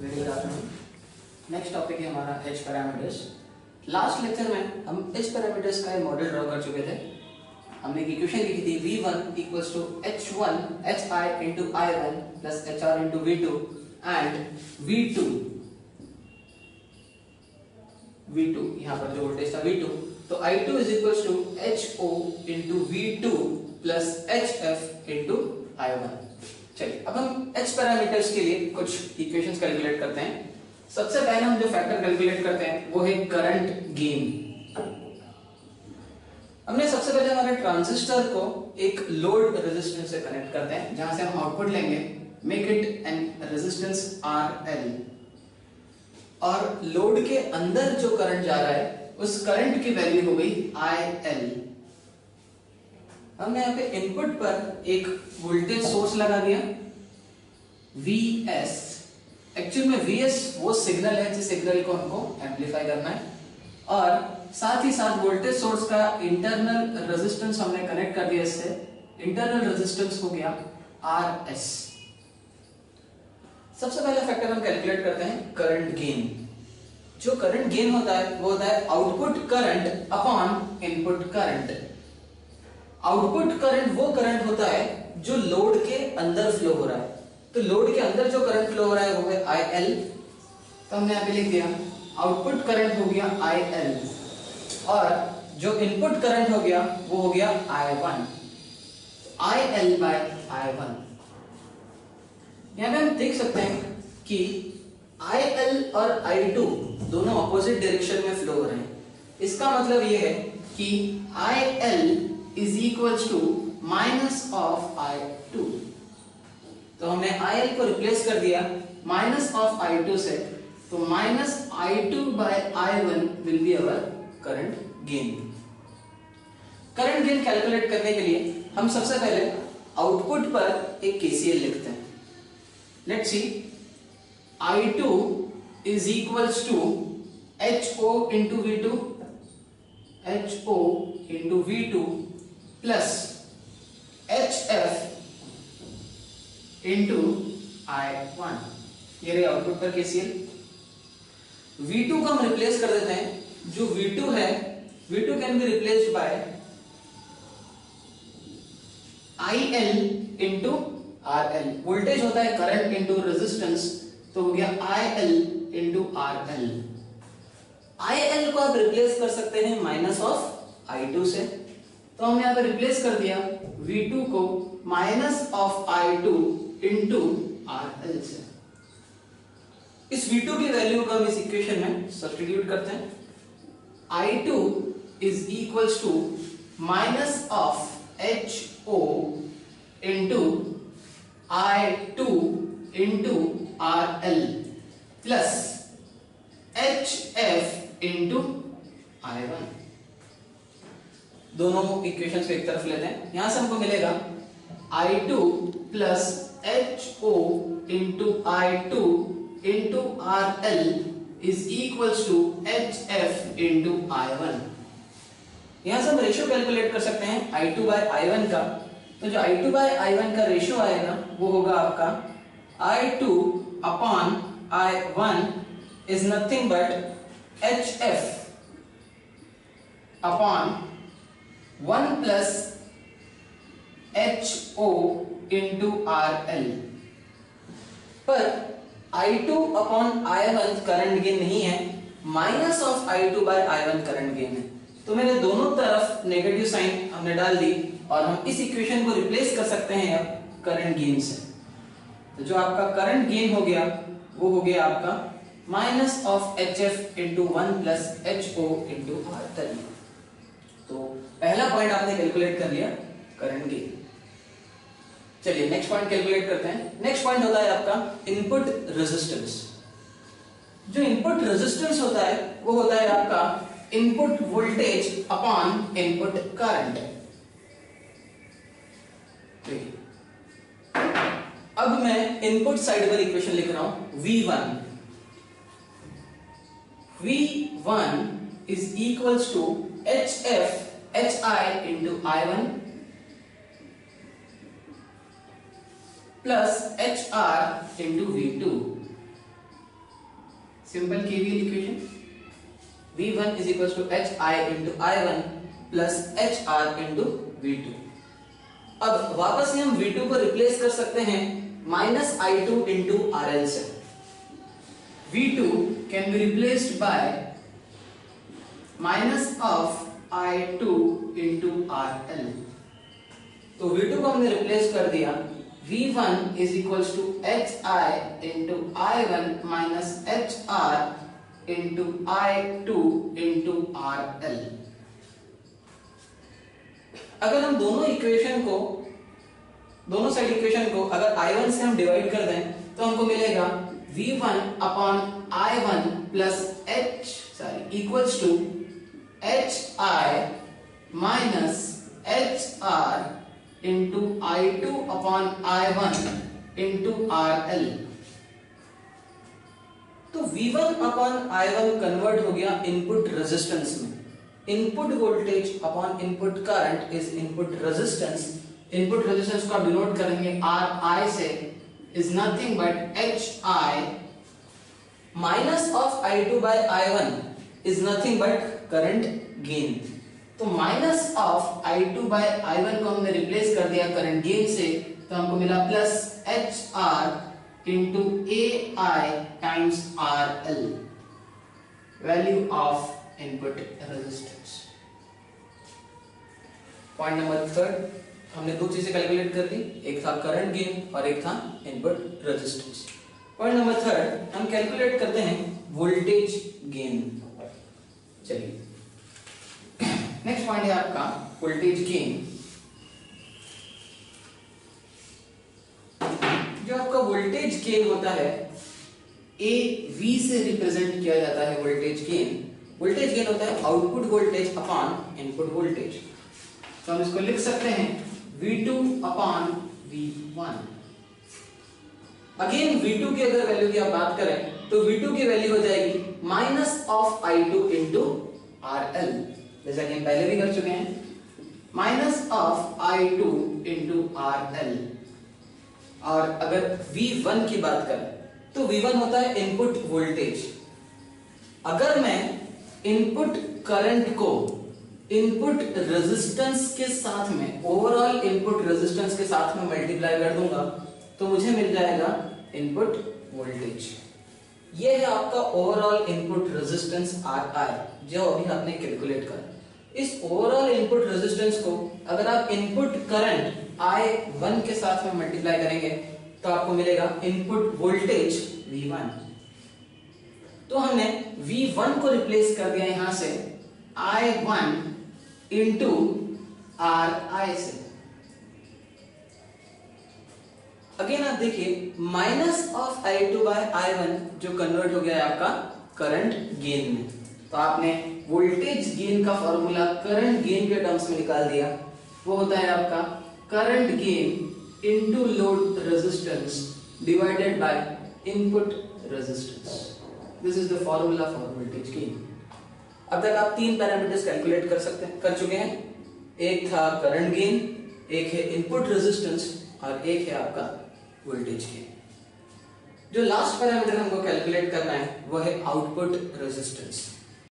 Very good afternoon. Next topic है हमारा H parameters. Last lecture में हम एच पैरामीटर्स का मॉडल ड्रॉ कर चुके थे। हमने एक इक्वेशन लिखी थी V1 equals to H1 HI into I1 plus HR into V2 and V2 यहाँ पर जो वोल्टेज था V2, तो I2 is equals to HO into V2 plus HF into I1। चलिए अब हम एच पैरामीटर्स के लिए कुछ इक्वेशंस कैलकुलेट करते हैं। सबसे पहले हम जो फैक्टर कैलकुलेट करते हैं वो है करंट गेन। हमने सबसे पहले हमारे ट्रांजिस्टर को एक लोड रेजिस्टेंस से कनेक्ट करते हैं, जहां से हम आउटपुट लेंगे, make it an resistance RL, और लोड के अंदर जो करंट जा रहा है उस करंट की वैल्यू हो गई IL। हमने यहाँ पे इनपुट पर एक वोल्टेज सोर्स लगा दिया VS। एक्चुअल में VS वो सिग्नल है जिस सिग्नल को हमको एम्पलीफाई करना है, और साथ ही साथ वोल्टेज सोर्स का इंटरनल रेजिस्टेंस हमने कनेक्ट कर दिया इससे। इंटरनल रेजिस्टेंस हो गया RS। सबसे पहले फैक्टर हम कैलकुलेट करते हैं करंट गेन। जो करंट गेन होता है वो होता है output current upon input current. Output current वो करंट होता है जो लोड के अंदर फ्लो हो रहा है। तो लोड के अंदर जो करंट फ्लो हो रहा है वो है IL। तो हमने यहां पे लिख दिया आउटपुट करंट हो गया IL, और जो इनपुट करंट हो गया वो हो गया I1। IL by I1। यहां पे हम देख सकते हैं कि IL और I2 दोनों ऑपोजिट डायरेक्शन में फ्लो हो रहे हैं। इसका मतलब ये है कि IL is equals to minus of I2। तो हमने IL को रिप्लेस कर दिया माइनस ऑफ I2 से, तो minus I2 by I1 will be our current gain. Current gain calculate करने के लिए हम सबसे पहले आउटपुट पर एक KCL लिखते हैं। Let's see, I2 is equals to HO into V2, HO into V2 plus HF into I1। ये रही आउटपुट पर KCL। V2 को हम रिप्लेस कर देते हैं। जो V2 है, V2 can be replaced by IL into RL। Voltage होता है करंट इंटू रेजिस्टेंस, तो हो गया IL इंटू RL। IL को आप रिप्लेस कर सकते हैं माइनस ऑफ I2 से, तो हमने यहां पे रिप्लेस कर दिया V2 को minus of I2 into RL से। इस V2 की वैल्यू को हम इस इक्वेशन में सब्स्टिट्यूट करते हैं। I2 is equals to minus of HO into I2 into RL plus HF into I1। दोनों इक्वेशंस को एक तरफ लेते हैं। यहां से हमको मिलेगा I2 plus HO into I2 into RL is equals to HF into I1। यहां से हम रेशियो कैलकुलेट कर सकते हैं I2 बाय I1 का। तो जो I2 बाय I1 का रेशियो आएगा वो होगा आपका I2 upon I1 is nothing but HF upon 1 plus HO into RL। पर I2 upon I1 current gain नहीं है, minus of I2 by I1 current gain है। तो मैंने दोनों तरफ नेगेटिव साइन हमने डाल दी, और हम इस इक्वेशन को रिप्लेस कर सकते हैं अब करंट गेन से। तो जो आपका करंट गेन हो गया वो हो गया आपका minus of HF into 1 plus HO into RL। तो पहला पॉइंट आपने कैलकुलेट कर लिया करंट गेन। चलिए नेक्स्ट पॉइंट कैलकुलेट करते हैं। नेक्स्ट पॉइंट होता है आपका इनपुट रेजिस्टेंस। जो इनपुट रेजिस्टेंस होता है वो होता है आपका input voltage upon input current. अब मैं इनपुट साइड पर इक्वेशन लिख रहा हूं V1 is equals to HI into I1 plus HR into V2। Simple KVL equation, V1 is equals to HI into I1 plus HR into V2। अब वापस से हम V2 को रिप्लेस कर सकते हैं माइनस I2 into RL से। V2 can be replaced by minus of I2 into RL। तो V2 को हमने रिप्लेस कर दिया, V1 is equals to HI into I1 minus HR into I2 into RL। अगर हम दोनों साइड इक्वेशन को अगर I1 से हम डिवाइड कर दें तो हमको मिलेगा V1 upon I1 plus equals to HI minus HR into I2 upon I1 into RL। तो V1 upon I1 कन्वर्ट हो गया इनपुट रेजिस्टेंस में। Input voltage upon input current is input resistance. Input resistance को आप denote करेंगे RI से, is nothing but HI minus of I2 by I1 is nothing but current gain. तो minus of I2 by I1 को हमने replace कर दिया current gain से, तो हमको मिला plus HR into AI times RL, value of input resistance. Point number 3 हमने दो चीजें कैलकुलेट कर दी, एक था करंट गेन और एक था इनपुट रेजिस्टेंस। पॉइंट नंबर 3 हम कैलकुलेट करते हैं वोल्टेज गेन। चलिए नेक्स्ट पॉइंट है आपका वोल्टेज गेन। जो आपका वोल्टेज गेन होता है AV से रिप्रेजेंट किया जाता है वोल्टेज गेन। वोल्टेज गेन होता है output voltage upon input voltage. तो हम इसको लिख सकते हैं V2 upon V1। Again V2 की अगर वैल्यू की आप बात करें तो V2 की वैल्यू हो जाएगी minus of I2 into RL, जैसा कि हम पहले भी कर चुके हैं, minus of I2 into RL। और अगर V1 की बात करें तो V1 होता है इनपुट वोल्टेज। अगर मैं इनपुट करंट को इनपुट रेजिस्टेंस के साथ में, ओवरऑल इनपुट रेजिस्टेंस के साथ में मल्टीप्लाई कर दूंगा तो मुझे मिल जाएगा इनपुट वोल्टेज। ये है आपका ओवरऑल इनपुट रेजिस्टेंस RI जो अभी आपने कैलकुलेट करा। इस ओवरऑल इनपुट रेजिस्टेंस को अगर आप इनपुट करंट I1 के साथ में मल्टीप्लाई करेंगे तो आपको मिलेगा इनपुट वोल्टेज V1। तो हमने V1 को रिप्लेस कर दिया यहां से I1 इंटू RI से। अगेन आप देखिए minus of I2 by I1 जो कन्वर्ट हो गया है आपका करंट गेन में। तो आपने वोल्टेज गेन का फॉर्मूला करंट गेन के टर्म्स में निकाल दिया। वो होता है आपका current gain into load resistance divided by input resistance. This is the formula for voltage gain. अब तक आप 3 पैरामीटर्स कैलकुलेट कर चुके हैं। एक था करंट गेन, एक है इनपुट रेजिस्टेंस और एक है आपका वोल्टेज गेन। जो लास्ट पैरामीटर हमको कैलकुलेट करना है वो है आउटपुट रेजिस्टेंस।